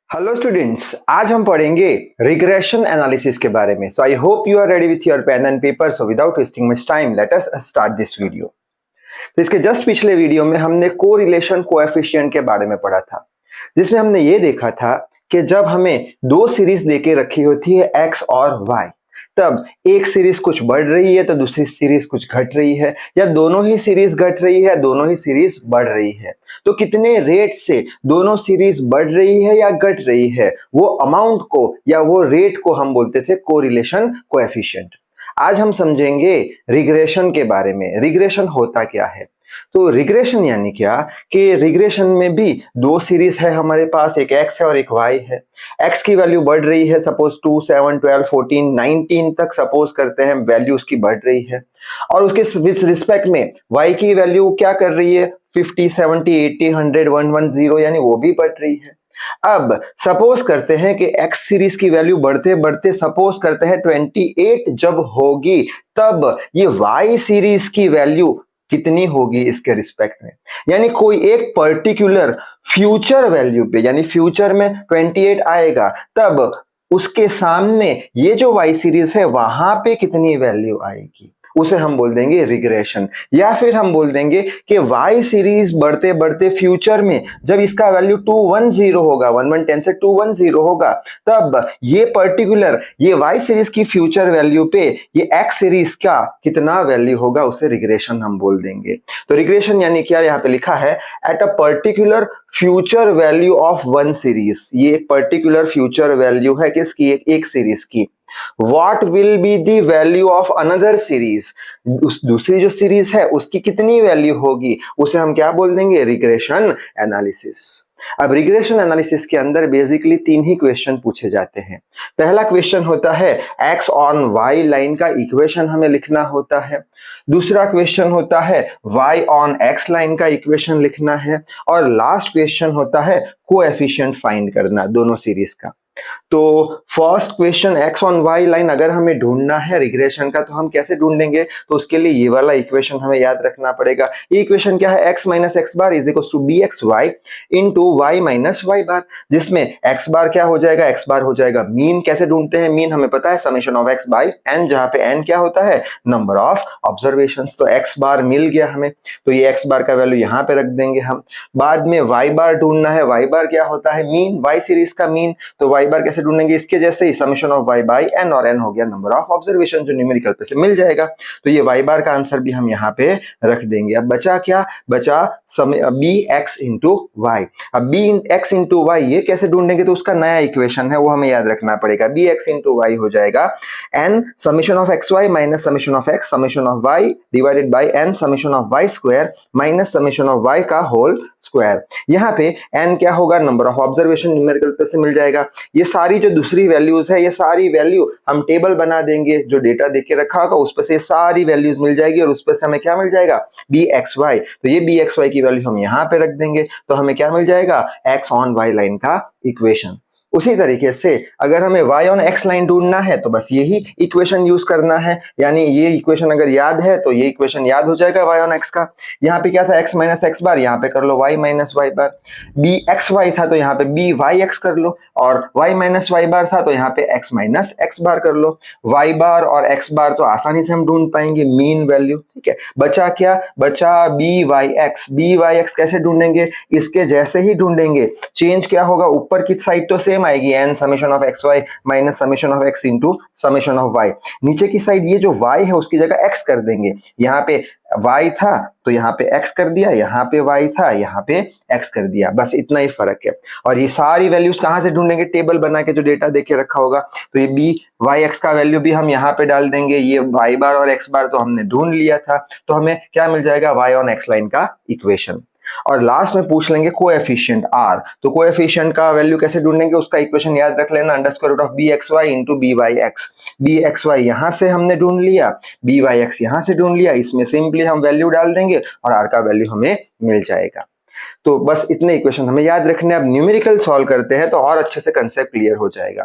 Hello students, आज हम पढ़ेंगे रिग्रेशन एनालिसिस के बारे में। So I hope you are ready with your pen and paper. So without wasting much time let us start this video. तो इसके just पिछले वीडियो में हमने कोरिलेशन कोएफिशिएंट के बारे में पढ़ा था, जिसमें हमने ये देखा था कि जब हमें दो सीरीज देके रखी होती है एक्स और वाई, तब एक सीरीज कुछ बढ़ रही है तो दूसरी सीरीज कुछ घट रही है, या दोनों ही सीरीज घट रही है दोनों ही सीरीज बढ़ रही है। तो कितने रेट से दोनों सीरीज बढ़ रही है या घट रही है, वो अमाउंट को या वो रेट को हम बोलते थे कोरिलेशन कोएफिशिएंट। आज हम समझेंगे रिग्रेशन के बारे में। रिग्रेशन होता क्या है? तो रिग्रेशन यानी क्या कि रिग्रेशन में भी दो सीरीज है हमारे पास, एक एक्स है और एक वाई है। एक्स की वैल्यू बढ़ रही है, सपोज 2, 7, 12, 14, 19 तक सपोज करते हैं वैल्यू उसकी बढ़ रही है, और उसके विद रिस्पेक्ट में वाई की वैल्यू क्या कर रही है, 50, 70, 80, 100, 110 यानी वो भी बढ़ रही है। अब सपोज करते हैं कि एक्स सीरीज की वैल्यू बढ़ते बढ़ते सपोज करते हैं 28 जब होगी, तब ये वाई सीरीज की वैल्यू कितनी होगी इसके रिस्पेक्ट में। यानी कोई एक पर्टिकुलर फ्यूचर वैल्यू पे, यानी फ्यूचर में 28 आएगा, तब उसके सामने ये जो वाई सीरीज है वहां पे कितनी वैल्यू आएगी, उसे हम बोल देंगे रिग्रेशन। या फिर हम बोल देंगे कि वाई सीरीज बढ़ते बढ़ते फ्यूचर में जब इसका वैल्यू 210 होगा, 1110 से 210 होगा, तब ये पर्टिकुलर ये वाई सीरीज की फ्यूचर वैल्यू पे ये एक्स सीरीज का कितना वैल्यू होगा, उसे रिग्रेशन हम बोल देंगे। तो रिग्रेशन यानी क्या, यहाँ पे लिखा है at a particular future value of one series. ये एक पर्टिकुलर फ्यूचर वैल्यू है किसकी, एक सीरीज की। What will be the value of another series? उस दूसरी जो सीरीज है उसकी कितनी वैल्यू होगी, उसे हम क्या बोल देंगे, रिग्रेशन एनालिसिस। अब रिग्रेशन एनालिसिस के अंदर बेसिकली तीन ही क्वेश्चन पूछे जाते हैं। पहला क्वेश्चन होता है एक्स ऑन वाई लाइन का इक्वेशन हमें लिखना होता है। दूसरा क्वेश्चन होता है वाई ऑन एक्स लाइन का इक्वेशन लिखना है। और लास्ट क्वेश्चन होता है कोएफिशिएंट फाइंड करना दोनों सीरीज का। तो first question X on Y line अगर हमें ढूंढना है रिग्रेशन का, तो हम कैसे ढूंढेंगे, तो उसके लिए ये वाला इक्वेशन हमें याद रखना पड़ेगा। ये इक्वेशन क्या है, x minus x bar is equal to b x Y into y minus y bar, जिसमें एक्स बार क्या हो जाएगा, एक्स बार हो जाएगा मीन। कैसे ढूंढते हैं मीन, हमें पता है summation of X by N, जहां पे एन क्या होता है, नंबर ऑफ ऑब्जर्वेशंस। तो एक्स बार मिल गया हमें, तो ये एक्स बार का वैल्यू यहाँ पे रख देंगे हम। बाद में वाई बार ढूंढना है, वाई बार क्या होता है, मीन, वाई सीरीज का मीन। तो वाई बार कैसे ढूंढेंगे, इसके जैसे ही summation of y by n, और एन हो गया नंबर ऑफ ऑब्जर्वेशन जो न्यूमेरिकल पे से मिल जाएगा। तो ये वाई बार का आंसर भी हम यहाँ पे रख देंगे। अब बचा क्या, बचा बी एक्स इंटू वाई। अब बी एक्स इंटू वाई ये कैसे ढूंढेंगे, तो उसका नया इक्वेशन है वो हमें याद रखना पड़ेगा। बी एक्स इंटू वाई हो जाएगा N summation of X Y minus summation of X summation of Y divided by N summation of Y square minus summation of Y का होल स्क्वायर। यहाँ पे एन क्या होगा, नंबर ऑफ ऑब्जर्वेशन न्यूमेरिकल पे से मिल जाएगा। ये सारी जो दूसरी वैल्यूज है, ये सारी वैल्यू हम टेबल बना देंगे, जो डेटा देके रखा होगा उस पर से सारी वैल्यूज मिल जाएगी, और उस पर से हमें क्या मिल जाएगा, बी एक्स वाई। तो ये बी एक्स वाई की वैल्यू हम यहाँ पे रख देंगे, तो हमें क्या मिल जाएगा, एक्स ऑन वाई लाइन का इक्वेशन। उसी तरीके से अगर हमें y ऑन x लाइन ढूंढना है तो बस यही इक्वेशन यूज करना है। यानी ये इक्वेशन अगर याद है तो ये इक्वेशन याद हो जाएगा y ऑन x का। यहाँ पे क्या था, x माइनस एक्स बार, यहाँ पे कर लो y minus y bar. B x Y था तो यहाँ पे बी वाई एक्स कर लो, और y माइनस वाई बार था तो यहाँ पे x माइनस एक्स बार कर लो। y बार और x बार तो आसानी से हम ढूंढ पाएंगे मीन वैल्यू, ठीक है। बचा क्या, बचा B Y X. B Y X कैसे ढूंढेंगे, इसके जैसे ही ढूंढेंगे। चेंज क्या होगा, ऊपर की साइड तो सेम आएगी, n summation of X Y minus summation of X into summation of Y. नीचे की साइड ये जो y है उसकी जगह x कर देंगे। यहाँ पे y था तो यहाँ पे x कर दिया, यहाँ पे y था यहाँ पे x कर दिया, बस इतना ही फर्क है। और ये सारी वैल्यूज कहाँ से ढूंढेंगे, टेबल बना के जो डेटा देके रखा होगा। तो ये बी वाई एक्स का वैल्यू भी हम यहाँ पे डाल देंगे। ये y बार और x बार तो हमने ढूंढ लिया था, तो हमें क्या मिल जाएगा, y ऑन x लाइन का इक्वेशन। और लास्ट में पूछ लेंगे कोएफिशिएंट r। तो कोएफिशिएंट का वैल्यू कैसे ढूंढेंगे, उसका इक्वेशन याद रख लेना, under square root of B x Y into B Y X. B x Y यहाँ से हमने ढूंढ लिया, बी वाई एक्स यहाँ से ढूंढ लिया, इसमें सिंपली हम वैल्यू डाल देंगे और r का वैल्यू हमें मिल जाएगा। तो बस इतने इक्वेशन हमें याद रखने। अब न्यूमेरिकल सॉल्व करते हैं तो और अच्छे से कंसेप्ट क्लियर हो जाएगा।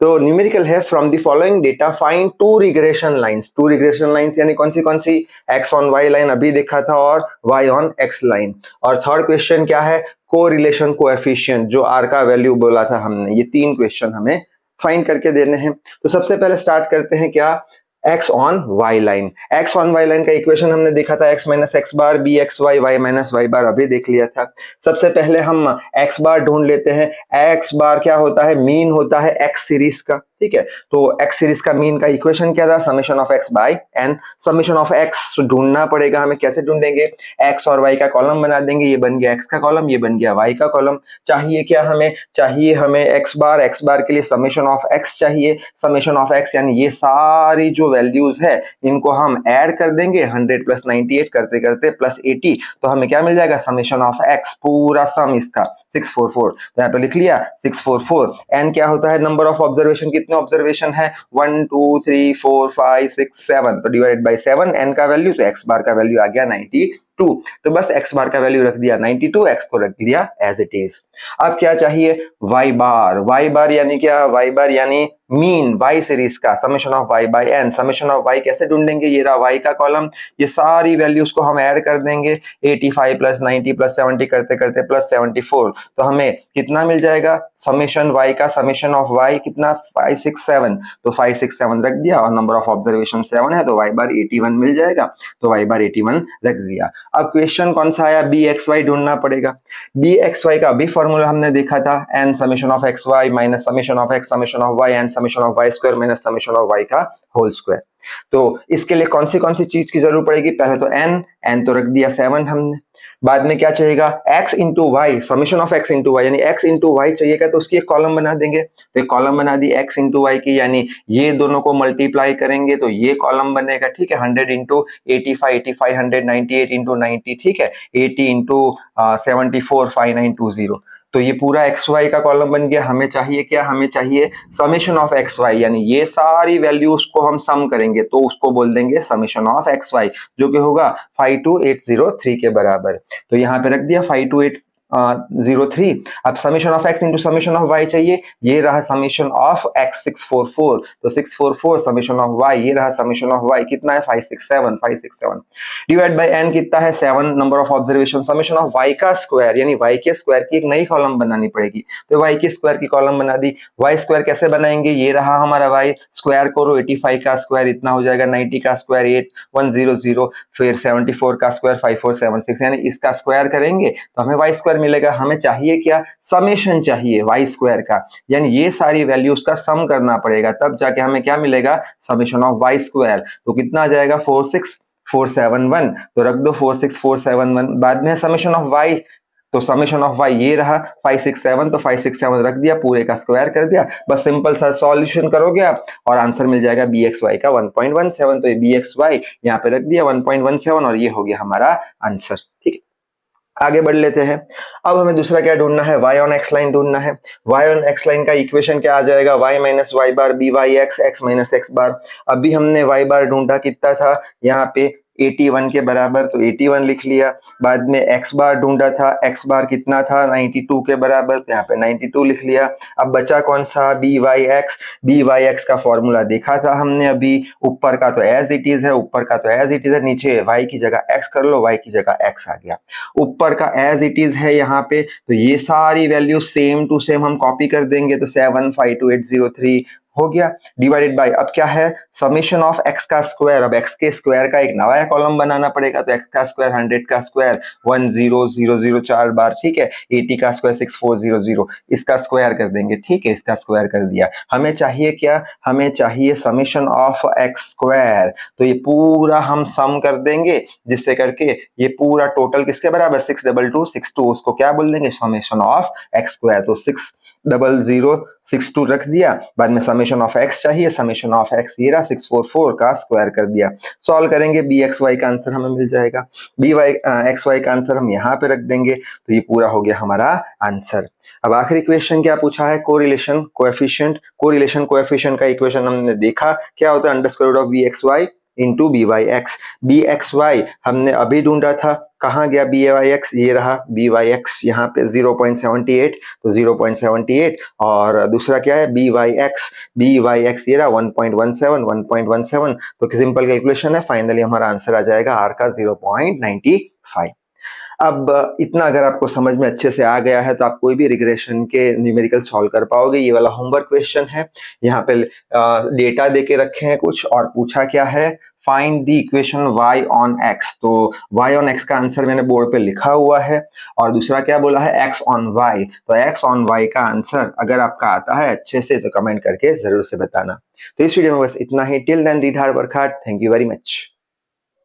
तो न्यूमेरिकल है from the following data find two regression lines. Two regression lines यानी कौन सी एक्स ऑन वाई लाइन अभी देखा था और वाई ऑन एक्स लाइन। और थर्ड क्वेश्चन क्या है, कोरिलेशन कोएफिशिएंट, जो आर का वैल्यू बोला था हमने। ये तीन क्वेश्चन हमें फाइंड करके देने हैं। तो सबसे पहले स्टार्ट करते हैं क्या, x on y line. x on y line का इक्वेशन हमने देखा था x minus x bar b x y y minus y bar अभी देख लिया था। सबसे पहले हम x बार ढूंढ लेते हैं। x बार क्या होता है, मीन होता है x सीरीज का, ठीक है। तो x सीरीज का मीन का इक्वेशन क्या था, summation of x by n। Summation of x ढूंढना पड़ेगा हमें, कैसे ढूंढेंगे, x और y का कॉलम बना देंगे, ये बन गया x का कॉलम, ये बन गया y का कॉलम। चाहिए क्या हमें, चाहिए हमें x बार के लिए समेशन ऑफ x चाहिए। समेशन ऑफ x यानी ये सारी जो वैल्यूज है इनको हम ऐड कर देंगे, 100 प्लस 98 करते करते प्लस 80, तो हमें क्या मिल जाएगा, समेशन ऑफ x पूरा सम इसका 644। तो यहाँ पे लिख लिया 644। n क्या होता है, नंबर ऑफ ऑब्जर्वेशन, कितने ऑब्जर्वेशन है, 1 2 3 4 5 6 7, तो डिवाइडेड बाय 7 n का वैल्यू, तो x बार का वैल्यू आ गया 92। तो बस x बार का वैल्यू रख दिया 92, x को रख दिया एज इट इज। अब क्या चाहिए, y बार यानी क्या, y बार यानी मीन y सीरीज का, summation of y by n। Summation of y कैसे ढूंढेंगे, ये रहा y का कॉलम, ये सारी वैल्यूज को हम ऐड कर देंगे, 85 प्लस 90 प्लस 70 करते करते प्लस 74, तो हमें कितना मिल जाएगा, समेशन y का, समेशन ऑफ y कितना 567, तो 567 रख दिया और नंबर ऑफ ऑब्जर्वेशन 7 है, तो y बार 81 मिल जाएगा, तो y बार 81 रख दिया। अब क्वेश्चन कौन सा आया, बी एक्स वाई ढूंढना पड़ेगा। बी एक्स वाई का अभी फॉर्मूला हमने देखा था, N summation of X Y minus summation of X summation of Y N summation of Y square minus summation of Y का होल स्क्वायर। तो इसके लिए कौन सी चीज की जरूरत पड़ेगी, पहले तो एन तो रख दिया 7 हमने। बाद में क्या चाहिएगा, x into Y, summation of x into Y यानी x इंटू वाई चाहिएगा, तो उसकी एक कॉलम बना देंगे। तो एक कॉलम बना दी x इंटू वाई की, यानी ये दोनों को मल्टीप्लाई करेंगे तो ये कॉलम बनेगा, ठीक है। 100 इंटू 85 100 98 इंटू 90, ठीक है। 80 इंटू 74 5920, तो ये पूरा एक्स वाई का कॉलम बन गया। हमें चाहिए क्या, हमें चाहिए समेशन ऑफ एक्स वाई, यानी ये सारी वैल्यूज को हम सम करेंगे तो उसको बोल देंगे समेशन ऑफ एक्स वाई, जो कि होगा 52803 के बराबर। तो यहाँ पे रख दिया 52803। अब summation of X into summation of Y चाहिए, ये रहा समेशन ऑफ एक्स 644, तो 644 समेशन ऑफ वाई, ये रहा समेशन ऑफ वाई कितना है 567 डिवाइड बाय एन कितना है 7 number of observation. Summation of Y का स्क्वायर यानी वाई के स्क्वायर की एक नई कॉलम बनानी पड़ेगी, तो वाई के स्क्वायर की कॉलम बना दी। वाई स्क्वायर कैसे बनाएंगे, ये रहा हमारा वाई, स्क्वायर करो 85 का स्क्वायर इतना हो जाएगा, 90 का स्क्वायर 8100, फिर 74 का स्क्वायर 5476, यानी इसका स्क्वायर करेंगे तो हमें वाई स्क्वायर मिलेगा। हमें चाहिए क्या, समेशन चाहिए वाई स्क्वायर का, यानी ये सारी वैल्यूज का सम करना पड़ेगा, तब जाके हमें क्या मिलेगा, समेशन ऑफ वाई स्क्वायर। तो कितना आ जाएगा 46471, तो रख दो 46471। बाद में समेशन ऑफ वाई, तो समेशन ऑफ वाई ये रहा 567, तो 567 रख दिया, पूरे का स्क्वायर कर दिया। बस सिंपल सा सॉल्यूशन करोगे आप और आंसर मिल जाएगा बी एक्स वाई का 1.17। तो ये बी एक्स वाई यहाँ पे रख दिया 1.17 और ये हो गया हमारा आंसर, ठीक है। आगे बढ़ लेते हैं। अब हमें दूसरा क्या ढूंढना है, y ऑन x लाइन ढूंढना है। y ऑन x लाइन का इक्वेशन क्या आ जाएगा, y minus y bar b Y x x minus x bar. अभी हमने y बार ढूंढा, कितना था यहाँ पे 81 के बराबर, तो 81 लिख लिया। बाद में x बार ढूंढा था, x बार कितना था 92 के बराबर, तो यहाँ पे 92 लिख लिया। अब बचा कौन सा, बी वाई एक्स का फॉर्मूला देखा था हमने अभी, ऊपर का तो एज इट इज है, ऊपर का तो एज इट इज है, नीचे y की जगह x कर लो, y की जगह x आ गया। ऊपर का एज इट इज है यहाँ पे, तो ये सारी वैल्यू सेम टू सेम हम कॉपी कर देंगे, तो 7522803 हो गया। डिवाइडेड बाय, अब क्या है, समेशन ऑफ एक्स का स्क्वायर। अब एक्स के स्क्वायर का एक नया कॉलम बनाना पड़ेगा, तो एक्स का स्क्वायर 100 का स्क्वायर 10004 बार, ठीक है। 80 का स्क्वायर 6400, इसका स्क्वायर कर देंगे, ठीक है, इसका स्क्वायर कर दिया। हमें चाहिए क्या, हमें चाहिए समेशन ऑफ एक्स स्क्वायर, तो ये पूरा हम सम कर देंगे, जिससे करके ये पूरा टोटल किसके बराबर 62262, उसको क्या बोल देंगे, समेशन ऑफ एक्स स्क्वायर। तो 60062 रख दिया। बाद में समेशन ऑफ एक्स चाहिए, समेशन ऑफ एक्स ये रहा 644 का स्क्वायर कर दिया। सॉल्व करेंगे, बी एक्स वाई का आंसर हमें मिल जाएगा। बी वाई एक्स वाई का आंसर हम यहाँ पे रख देंगे, तो ये पूरा हो गया हमारा आंसर। अब आखिरी क्वेश्चन क्या पूछा है, कोरिलेशन कोएफिशिएंट। कोरिलेशन कोएफिशिएंट का इक्वेशन हमने देखा क्या होता है, under square root of B x Y into B Y X. B x Y हमने अभी ढूंढा था, कहाँ गया बी वाई एक्स, ये रहा बी वाई एक्स यहाँ पे 0.78, तो 0.78। और दूसरा क्या है बी वाई एक्स ये रहा 1.17, 1.17। तो सिंपल कैलकुलेशन है, फाइनली हमारा आंसर आ जाएगा आर का 0.95। अब इतना अगर आपको समझ में अच्छे से आ गया है तो आप कोई भी रिग्रेशन के न्यूमेरिकल सॉल्व कर पाओगे। ये वाला होमवर्क क्वेश्चन है, यहाँ पे डेटा देके रखे हैं कुछ और पूछा क्या है, find the equation y on x। तो y ऑन x का आंसर मैंने बोर्ड पे लिखा हुआ है, और दूसरा क्या बोला है x ऑन y। तो x ऑन y का आंसर अगर आपका आता है अच्छे से तो कमेंट करके जरूर से बताना। तो इस वीडियो में बस इतना ही। Till then read hard work hard. Thank you very much.